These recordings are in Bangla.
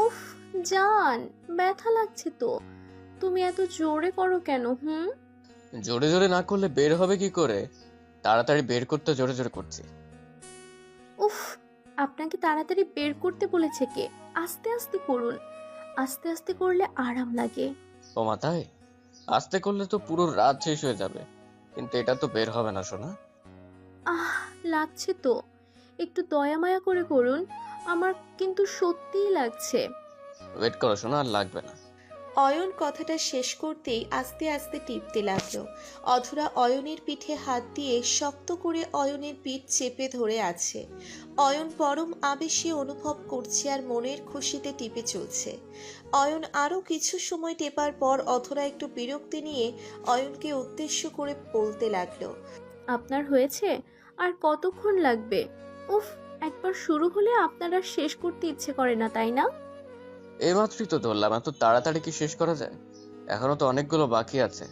উফ, জান, ব্যথা লাগছে তো। তুমি এত জোরে করো কেন? জোরে জোরে না করলে বের হবে কি করে? তাড়াতাড়ি বের করতে জোরে জোরে করছি। উফ, আপনাকে তাড়াতাড়ি বের করতে বলেছে কে? আস্তে আস্তে করুন, আস্তে আস্তে করলে আরাম লাগে। ও মা তাই? আস্তে করলে তো পুরো রাত শেষ হয়ে যাবে, কিন্তু এটা তো বের হবে না সোনা। আহ, লাগছে তো। একটু দয়া মায়া করে করুন, আমার কিন্তু সত্যিই লাগছে। ওয়েট করো সোনা, আর লাগবে না। অয়ন কথাটা শেষ করতেই আস্তে আস্তে টিপতে লাগলো। অধরা অয়নের পিঠে হাত দিয়ে শক্ত করে অয়নের পিঠ চেপে ধরে আছে। অয়ন পরম আবেশে অনুভব করছে আর মনের খুশিতে টিপে চলছে। অয়ন আরও কিছু সময় টেপার পর অধরা একটু বিরক্তি নিয়ে অয়নকে উদ্দেশ্য করে বলতে লাগলো। আপনার হয়েছে? আর কতক্ষণ লাগবে? উফ, একবার শুরু হলে আপনার আর শেষ করতে ইচ্ছে করে না, তাই না? এইমাত্রই তো ধরলাম, এত তাড়াতাড়ি কি শেষ করা যায়? এখনো তো অনেকগুলো বাকি আছে।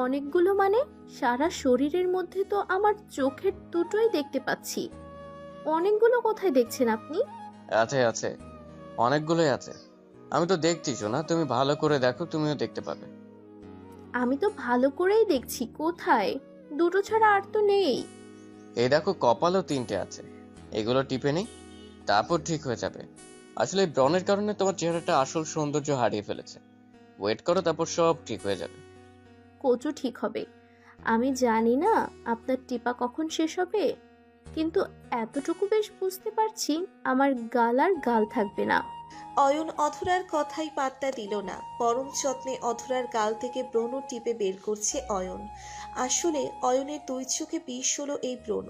অনেকগুলো মানে? সারা শরীরের মধ্যে তো আমার চোখের দুটোই দেখতে পাচ্ছি। অনেকগুলো কোথায় দেখছেন আপনি? আছে আছে, অনেকগুলোই আছে। আমি তো দেখছি সোনা, তুমি ভালো করে দেখো, তুমিও দেখতে পাবে। আমি তো ভালো করেই দেখছি, কোথায়? দুটো ছাড়া আর তো নেই। এই দেখো, কপালও 3টে আছে। এগুলো টিপে নেই, তারপর ঠিক হয়ে যাবে। আসলে এই ব্রণের কারণে তোমার চেহারাটা আসল সৌন্দর্য হারিয়ে ফেলেছে। ওয়েট করো, তারপর সব ঠিক হয়ে যাবে। কচু ঠিক হবে। আমি জানি না আপনার টিপা কখন শেষ হবে, কিন্তু এতটুকু বেশ বুঝতে পারছি আমার গাল আর গাল থাকবে না। অয়ন অধরার কথাই পাত্তা দিল না, পরম যত্নে অধরার গাল থেকে ব্রণ টিপে বের করছে অয়ন। আসলে অয়নের দুই চোখে বিষ হলো এই ব্রণ।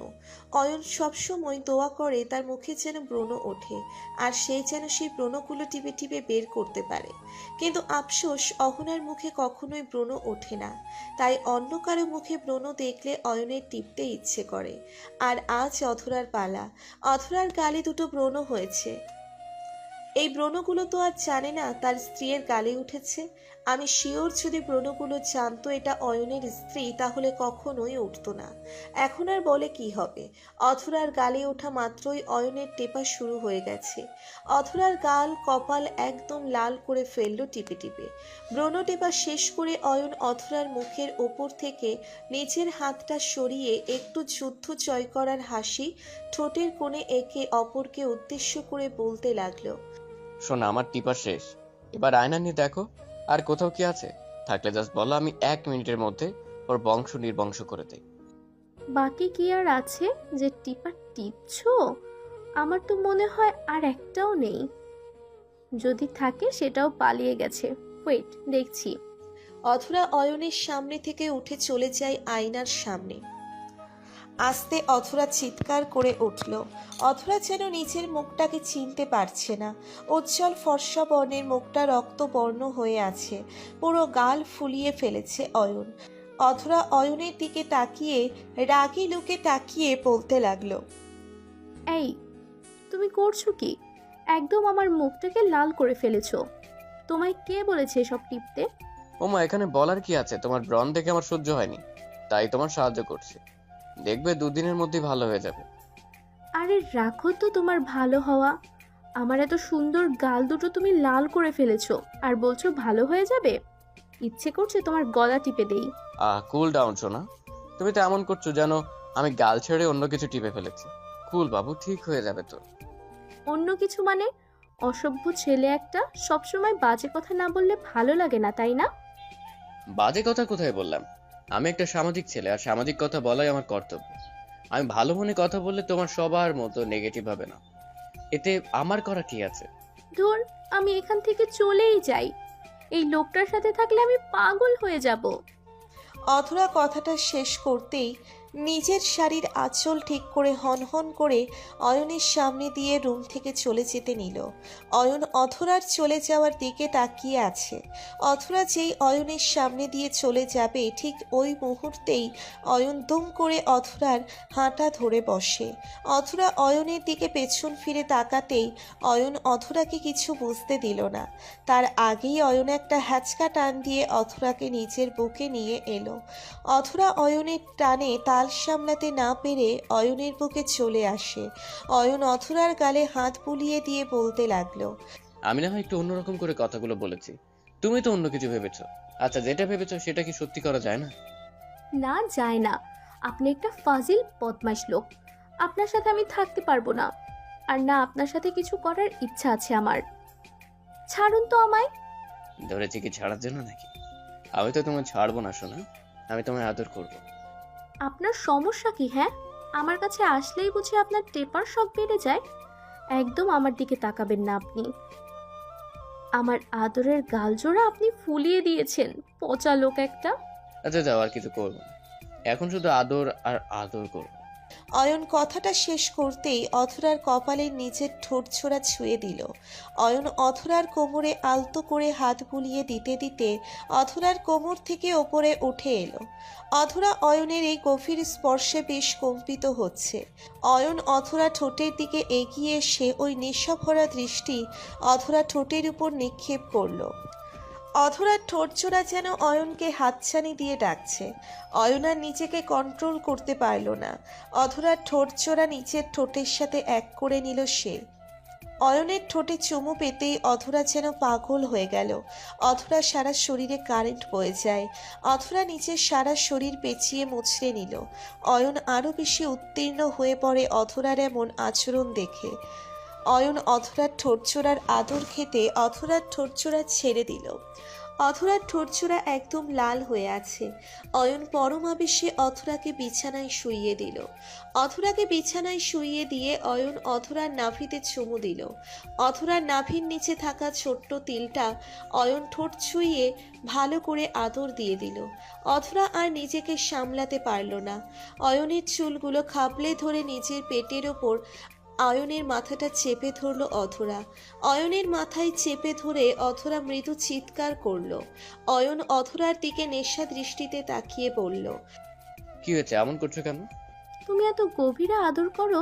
অয়ন সবসময় দোয়া করে তার মুখে যেন ব্রণ ওঠে, আর সে যেন সেই ব্রণগুলো টিপে টিপে বের করতে পারে। কিন্তু আফসোস, অহনার মুখে কখনোই ব্রণ ওঠে না। তাই অন্য কারো মুখে ব্রণ দেখলে অয়নের টিপতে ইচ্ছে করে। আর আজ অধরার পালা। অধরার গালে দুটো ব্রণ হয়েছে। এই ব্রণগুলো তো আর জানে না তার স্ত্রীর গালে উঠেছে। আমি শিওর যদি ব্রণগুলো জানতো এটা অয়নের স্ত্রী, তাহলে কখনোই উঠতো না। এখন আর বলে কি হবে? অধরার গালে ওঠা মাত্রই অয়নের টেপা শুরু হয়ে গেছে। অধরার গাল কপাল একদম লাল করে ফেললো টিপে টিপে। ব্রণ টেপা শেষ করে অয়ন অধরার মুখের ওপর থেকে নিজের হাতটা সরিয়ে একটু যুদ্ধ জয় করার হাসি ঠোঁটের কোণে এঁকে অপরকে উদ্দেশ্য করে বলতে লাগলো। শোনা, আমার টিপা শেষ। এবার আয়না নিয়ে দেখো, আর কোথাও কি আছে? থাকলে জাস্ট বলো, আমি 1 মিনিটের মধ্যে ওর বংশ নির্বংশ করে দেই। বাকি কি আর আছে যে টিপা টিপছো? আমার তো মনে হয় আর একটাও নেই। যদি থাকে সেটাও পালিয়ে গেছে। ওয়েট, দেখছি। অধরা অয়নের সামনে থেকে উঠে চলে যায় আয়নার সামনে। আস্তে অধরা চিৎকার করে উঠল। অধরা যেন নিজের মুখটাকে চিনতে পারছে না। উজ্জ্বল ফর্সা বর্ণের মুখটা রক্তবর্ণ হয়ে আছে। পুরো গাল ফুলিয়ে ফেলেছে অয়ন। অধরা অয়নের দিকে তাকিয়ে রাগী লোকে তাকিয়ে বলতে লাগলো। এই, তুমি করছো কি? একদম আমার মুখটাকে লাল করে ফেলেছো। তোমায় কে বলেছে এসব টিপতে? ওমা, এখানে বলার কি আছে? তোমার ব্রণ দেখে আমার সহ্য হয়নি, তাই তোমার সাহায্য করছি। দেখবে 2 দিনের মধ্যেই ভালো হয়ে যাবে। আরে রাখো তো তোমার ভালো হওয়া। আমার এত সুন্দর গাল দুটো তুমি লাল করে ফেলেছো, আর বলছো ভালো হয়ে যাবে? ইচ্ছে করছে তোমার গলা টিপে দেই। কুল ডাউন সোনা। তুমি তো এমন করছো যেন আমি গাল ছেড়ে অন্য কিছু টিপে ফেলেছি। কুল বাবু, ঠিক হয়ে যাবে তো। অন্য কিছু মানে? অসভ্য ছেলে একটা, সবসময় বাজে কথা না বললে ভালো লাগে না, তাই না? বাজে কথা কোথায় বললাম? আমি একটা সামাজিক ছেলে, আর সামাজিক কথা বলাই আমার কর্তব্য। আমি ভালো মনে কথা বললে তোমার সবার মতো নেগেটিভ হবে না, এতে আমার করা কি আছে? ধুর, আমি এখান থেকে চলেই যাই। এই লোকটার সাথে থাকলে আমি পাগল হয়ে যাব। অধরা কথাটা শেষ করতেই নিজের শাড়ির আঁচল ঠিক করে হনহন করে অয়নের সামনে দিয়ে রুম থেকে চলে যেতে নিল। অয়ন অধরার চলে যাওয়ার দিকে তাকিয়ে আছে। অধরা যেই অয়নের সামনে দিয়ে চলে যাবে, ঠিক ওই মুহূর্তেই অয়ন দুম করে অধরার হাঁটা ধরে বসে। অধরা অয়নের দিকে পেছন ফিরে তাকাতেই অয়ন অধরাকে কিছু বুঝতে দিল না। তার আগেই অয়ন একটা হ্যাচকা টান দিয়ে অধরাকে নিজের বুকে নিয়ে এলো। অধরা অয়নের টানে তা গাল সামলাতে না পেরে অয়নের বুকে চলে আসে। অয়ন অথরার গালে হাত বুলিয়ে দিয়ে বলতে লাগলো, আমি না হয় একটু অন্যরকম করে কথাগুলো বলেছি, তুমি তো অন্য কিছু ভেবেছো। আচ্ছা, যেটা ভেবেছো সেটা কি সত্যি করা যায় না? না, যায় না। আপনি একটা ফাজিল বদমাইশ লোক। আপনার সাথে আমি থাকতে পারবো না। আর না, আপনার সাথে কিছু করার ইচ্ছা আছে আমার। ছাড়ুন তো আমায়। ধরেছি কি ছাড়ার জন্য নাকি? আমি তো তোমায় ছাড়বো না সোনা, আমি তোমায় আদর করব। আপনার সমস্যা কি, হ্যাঁ? আমার কাছে আসলেই বুঝি আপনার টেপার শখ বেড়ে যায়? একদম আমার দিকে তাকাবেন না আপনি। আমার আদরের গালজোড়া আপনি ফুলিয়ে দিয়েছেন, পচা লোক একটা। আচ্ছা যাও, আর কিছু করবো না, এখন শুধু আদর আর আদর করবো। অয়ন কথাটা শেষ করতেই অথরার কপালের নিচের ঠোঁট ছোড়া ছুঁয়ে দিল। অয়ন অথরার কোমরে আলতো করে হাত বুলিয়ে দিতে দিতে অথরার কোমর থেকে ওপরে উঠে এলো। অথরা অয়নের এই গভীর স্পর্শে বেশ কম্পিত হচ্ছে। অয়ন অথরা ঠোঁটের দিকে এগিয়ে এসে ওই নেশাভরা দৃষ্টি অথরা ঠোঁটের উপর নিক্ষেপ করলো। অধরার ঠোঁটচোরা যেন অয়নকে হাতছানি দিয়ে ডাকছে। অয়ন আর নিজেকে কন্ট্রোল করতে পারল না। অধরার ঠোঁটচোরা নিচের ঠোঁটের সাথে এক করে নিল সে। অয়নের ঠোঁটে চুমু পেতেই অধরা যেন পাগল হয়ে গেল। অধরা সারা শরীরে কারেন্ট বয়ে যায়। অধরা নিচের সারা শরীর পেঁচিয়ে মুচড়ে নিল। অয়ন আরও বেশি উত্তীর্ণ হয়ে পড়ে অধরার এমন আচরণ দেখে। অয়ন অধরার ঠোঁটচোরার আদর খেতে অধরার ঠোঁটচোরা ছেড়ে দিল। অধরার ঠোঁটচোরা একদম লাল হয়ে আছে। অয়ন পরম আবেশে অধরাকে বিছানায় শুইয়ে দিল। অধরাকে বিছানায় শুইয়ে দিয়ে অয়ন অধরার নাভিতে চুমু দিল। অধরার নাভির নিচে থাকা ছোট্ট তিলটা অয়ন ঠোঁট ছুঁয়ে ভালো করে আদর দিয়ে দিল। অধরা আর নিজেকে সামলাতে পারল না। অয়নের চুলগুলো খাবলে ধরে নিজের পেটের ওপর অয়নের মাথাটা চেপে ধরল অধরা। অয়নের মাথায় চেপে ধরে অধরা মৃদু চিৎকার করল। অয়ন অধরার দিকে নেশা দৃষ্টিতে তাকিয়ে বলল, কি হয়েছে, এমন করছো কেন? তুমি এত গভীরে আদর করো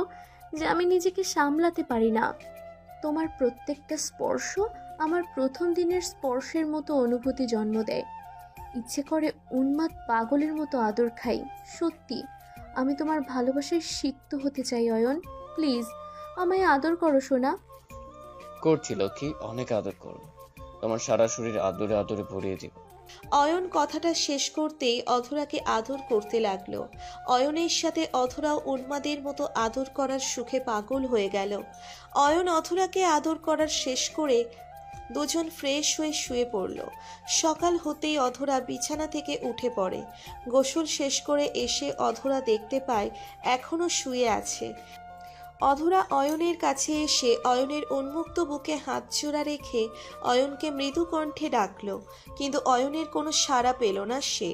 যে আমি নিজেকে সামলাতে পারি না। তোমার প্রত্যেকটা স্পর্শ আমার প্রথম দিনের স্পর্শের মতো অনুভূতি জন্ম দেয়। ইচ্ছে করে উন্মাদ পাগলের মতো আদর খাই। সত্যি, আমি তোমার ভালোবাসায় সিক্ত হতে চাই অয়ন। প্লিজ আমায় আদর করো সোনা। করছিল কি, অনেক আদর করবো, তোমার সারা শরীর আদরে আদরে ভরিয়ে দিব। অয়ন কথাটা শেষ করতেই অধরাকে আদর করতে লাগলো। অয়নের সাথে অধরাও উন্মাদের মতো আদর করার সুখে পাগল হয়ে গেল। অয়ন অধরাকে আদর করার শেষ করে দুজন ফ্রেশ হয়ে শুয়ে পড়ল। সকাল হতেই অধরা বিছানা থেকে উঠে পড়ে। গোসল শেষ করে এসে অধরা দেখতে পায় এখনো শুয়ে আছে। অধরা অয়নের কাছে এসে অয়নের উন্মুক্ত বুকে হাত জোড়া রেখে অয়নকে মৃদু কণ্ঠে ডাকল, কিন্তু অয়নের কোনো সাড়া পেল না সে।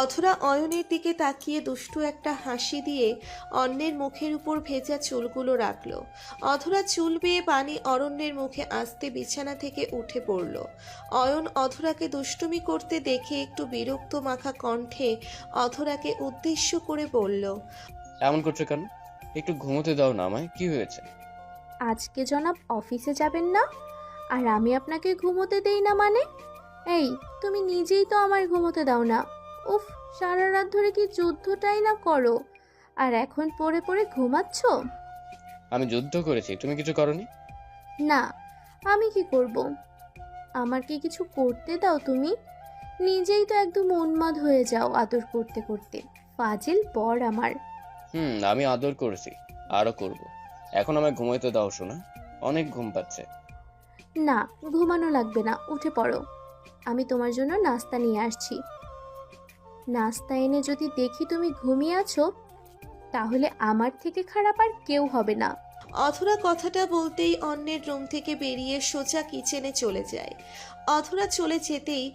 অধরা অয়নের দিকে তাকিয়ে দুষ্টু একটা হাসি দিয়ে অন্যের মুখের উপর ভেজা চুলগুলো রাখল। অধরা চুল বেয়ে পানি অরণ্যের মুখে আসতে বিছানা থেকে উঠে পড়ল। অয়ন অধরাকে দুষ্টুমি করতে দেখে একটু বিরক্ত মাখা কণ্ঠে অধরাকে উদ্দেশ্য করে বলল, এমন করছো কেন? একটু ঘুমোতে দাও না আমায়, কি হয়েছে? আজকে জনাব অফিসে যাবেন না, আর আমি আপনাকে ঘুমোতে দেই না মানে? এই, তুমি নিজেই তো আমার ঘুমোতে দাও না। উফ, সারা রাত ধরে কি যুদ্ধটাই না করো, আর এখন পড়ে পড়ে ঘুমাচ্ছ? আমি যুদ্ধ করেছি, তুমি কিছু করনি? না, আমি কি করব? আমার কি কিছু করতে দাও তুমি? নিজেই তো একদম উন্মাদ হয়ে যাও আদর করতে করতে। ফাজিল বর আমার। আমি আদর করেছি, আরো করব। এখন আমায় ঘুমাইতে দাও শোনা, অনেক ঘুম পাচ্ছে। না, ঘুমানো লাগবে না, উঠে পড়ো। আমি তোমার জন্য নাস্তা নিয়ে আসছি। নাস্তা এনে যদি দেখি তুমি ঘুমিয়ে আছো, তাহলে আমার থেকে খারাপ আর কেউ হবে না। অধরা কথাটা বলতেই অন্যের রুম থেকে বেরিয়ে সোজা কিচেনে চলে যায়। অধরা চলে যেতেই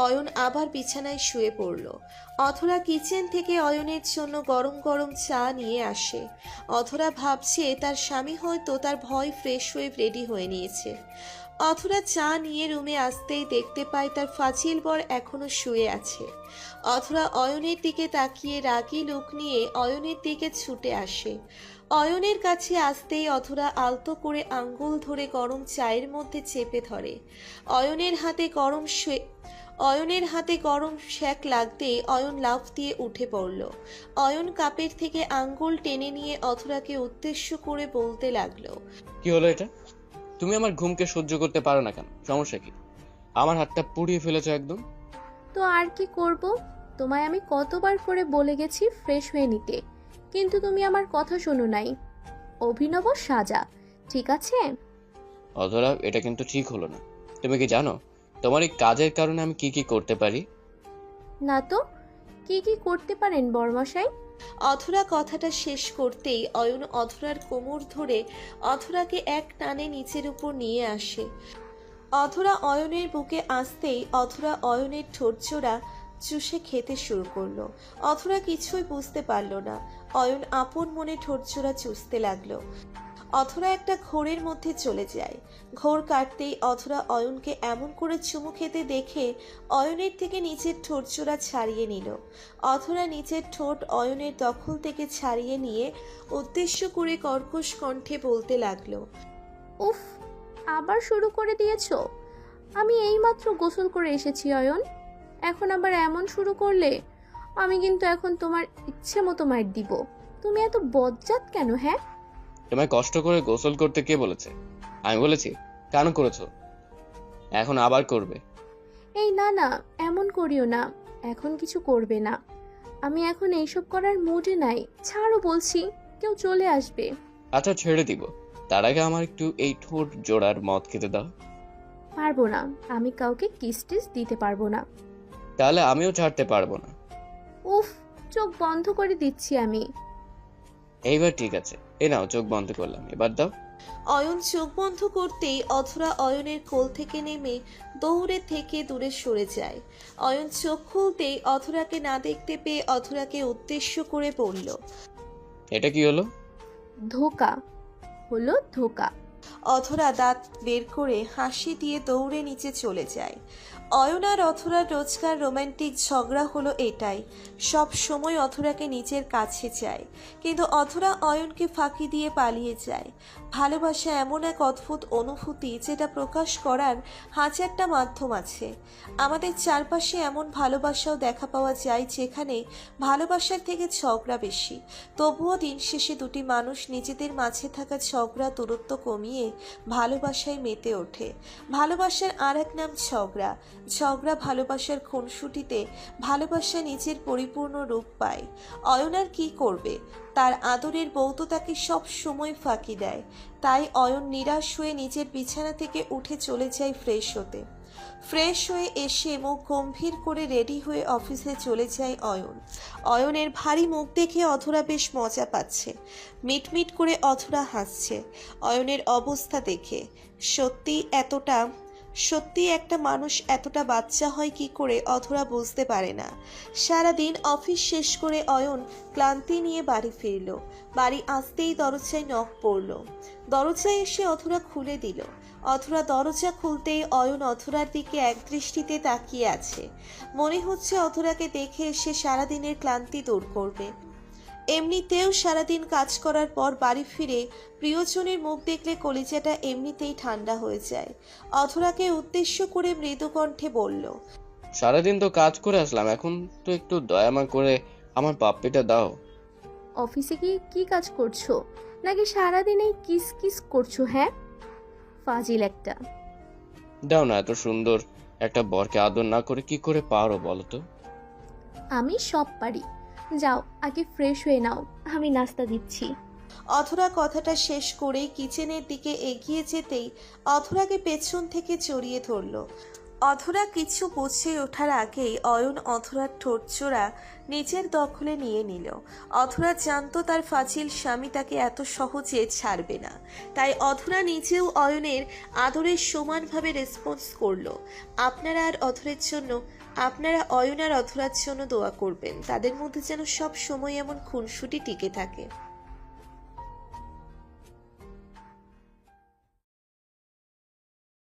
অয়ন আবার বিছানায় শুয়ে পড়ল। অধরা কিচেন থেকে অয়নের জন্য গরম গরম চা নিয়ে আসে। অধরা ভাবছে তার স্বামী হয়তো তার ভয় ফ্রেশ হয়ে রেডি হয়ে নিয়েছে। অধরা চা নিয়ে রুমে আসতেই দেখতে পায় তার ফাজিল বর এখনো শুয়ে আছে। অধরা অয়নের দিকে তাকিয়ে রাগী লুক নিয়ে অয়নের দিকে ছুটে আসে। অয়নের কাছে আসতেই অধরা আলতো করে আঙ্গুল ধরে গরম চায়ের মধ্যে চেপে ধরে। অয়নের হাতে অয়নের হাতে গরম শ্যাক লাগতেই অয়ন লাফ দিয়ে উঠে পড়ল। অয়ন কাপের থেকে আঙ্গুল টেনে নিয়ে অথরাকে উদ্দেশ্য করে বলতে লাগলো, কি হলো এটা? তুমি আমার ঘুমকে সহ্য করতে পারো না কেন? সমস্যা কি? আমার হাতটা পুড়িয়ে ফেলেছো একদম। তো আর কি করব? তোমায় আমি কতবার করে বলে গেছি ফ্রেশ হয়ে নিতে, কিন্তু তুমি আমার কথা শোনো নাই। অভিনব সাজা, ঠিক আছে? অধরা, এটা কিন্তু ঠিক হলো না। তুমি কি জানো তোমার এই কাজের কারণে আমি কি কি করতে পারি? না তো, কি কি করতে পারেন বরমশাই? অথরা কথাটা শেষ করতেই অয়ন অথরার কোমর ধরে অথরাকে এক টানে নিচের উপর নিয়ে আসে। অথরা অয়নের বুকে আসতেই অথরা অয়নের ঠোঁটজোড়া চুষে খেতে শুরু করলো। অথরা কিছুই বুঝতে পারল না। অয়ন আপন মনে ঠোঁটজোড়া চুষতে লাগলো। অথরা একটা ঘোরের মধ্যে চলে যায়। ঘোর কাটতেই অথরা অয়নকে এমন করে চুমু খেতে দেখে অয়নের থেকে নিচের ঠোঁটজোড়া ছাড়িয়ে নিল। অথরা নিচের ঠোঁট অয়নের দখল থেকে ছাড়িয়ে নিয়ে উদ্দেশ্য করে কর্কশ কণ্ঠে বলতে লাগলো, উফ, আবার শুরু করে দিয়েছো? আমি এইমাত্র গোসল করে এসেছি অয়ন, এখন আবার এমন শুরু করলে? আমি কিন্তু এখন তোমার ইচ্ছে মতো মার দিব। তুমি এত বজ্জাত কেন? হ্যাঁ, তোমায় কষ্ট করে গোসল করতে কে বলেছে? আমি বলেছি? কেন করেছো? এখন আবার করবে? এই না না, এমন করিও না। এখন কিছু করবে না। আমি এখন এইসব করার মুডে নাই। ছাড়ো বলছি, কেউ চলে আসবে। আচ্ছা, ছেড়ে দিব। তার আগে আমার একটু এই ঠোঁট জোড়ার মদ খেতে দাও। পারবো না, আমি কাউকে কিস টিস দিতে পারবো না। তাহলে আমিও ছাড়তে পারবো না। উফ, চোখ বন্ধ করে দিচ্ছি আমি। এইবার ঠিক আছে, এ নাও, চোখ বন্ধ করলাম, এবার দাও। অয়ন চোখ বন্ধ করতেই অথরা অয়নের কোল থেকে নেমে দৌড়ে থেকে দূরে সরে যায়। অয়ন চোখ খুলতেই অথরাকে না দেখতে পেয়ে অথরাকে উদ্দেশ্য করে বলল, এটা কি হলো? ধোকা হলো, ধোকা। অথরা দাঁত বের করে হাসি দিয়ে দৌড়ে নিচে চলে যায়। অয়ন আর অথরার রোজকার রোমান্টিক ঝগড়া হলো এটাই। সব সময় অথরাকে নিজের কাছে চায়, কিন্তু অথরা অয়নকে ফাঁকি দিয়ে পালিয়ে যায়। ভালোবাসা এমন এক অদ্ভুত অনুভূতি যেটা প্রকাশ করার হাজারটা মাধ্যম আছে। আমাদের চারপাশে এমন ভালোবাসাও দেখা পাওয়া যায় যেখানে ভালোবাসার থেকে ঝগড়া বেশি। তবুও দিন শেষে দুটি মানুষ নিজেদের মাঝে থাকা ঝগড়া দূরত্ব কমিয়ে ভালোবাসায় মেতে ওঠে। ভালোবাসার আর এক নাম ঝগড়া। ঝগড়া ভালোবাসার খুনসুটিতে ভালোবাসা নিজের পরিপূর্ণ রূপ পায়। অয়ন আর কি করবে? তার আদরের বউ তো তাকে সব সময় ফাঁকি দেয়। তাই অয়ন নিরাশ হয়ে নিজের বিছানা থেকে উঠে চলে যায় ফ্রেশ হতে। ফ্রেশ হয়ে এসে মুখ গম্ভীর করে রেডি হয়ে অফিসে চলে যায় অয়ন। অয়নের ভারী মুখ দেখে অধরা বেশ মজা পাচ্ছে। মিটমিট করে অধরা হাসছে অয়নের অবস্থা দেখে। সত্যি একটা মানুষ এতটা বাচ্চা হয় কি করে অধরা বুঝতে পারে না। সারাদিন অফিস শেষ করে অয়ন ক্লান্তি নিয়ে বাড়ি ফিরল। বাড়ি আসতেই দরজায় নক পড়ল। দরজায় এসে অধরা খুলে দিল। অধরা দরজা খুলতেই অয়ন অধরার দিকে একদৃষ্টিতে তাকিয়ে আছে। মনে হচ্ছে অধরাকে দেখে এসে সারাদিনের ক্লান্তি দূর করবে। এমনিতেও সারাদিন কাজ করার পর বাড়ি ফিরে প্রিয়জনের মুখ দেখলে কলিজাটা এমনিতেই ঠান্ডা হয়ে যায়। অধরাকে উদ্দেশ্য করে মৃদু কণ্ঠে বলল, সারাদিন তো কাজ করে আসলাম, এখন তো একটু দয়ামা করে আমার পাপ্পিটা দাও। অফিসে গিয়ে কি কাজ করছো? নাকি সারাদিন এই কিস কিস করছো? হ্যাঁ, ফাজিল একটা। দাও না, এত সুন্দর একটা বরকে আদর না করে কি করে পারো বলো তো? আমি সব পারি। যাও, আগে ফ্রেশ হয়ে নাও, আমি নাস্তা দিচ্ছি। অধরা কথাটা শেষ করেই কিচেনের দিকে এগিয়ে যেতেই অধরাকে পেছন থেকে জড়িয়ে ধরল। অধরা কিছু বুঝে ওঠার আগেই অয়ন অধরার ঠোঁটজোড়া নিজের দখলে নিয়ে নিল। অধরা জানতো তার ফাজিল স্বামী তাকে এত সহজে ছাড়বে না। তাই অধরা নিজেও অয়নের আদরের সমানভাবে রেসপন্স করলো। আপনারা অয়ন আর অধরার জন্য দোয়া করবেন, তাদের মধ্যে যেন সব সময় এমন খুনসুটি টিকে থাকে।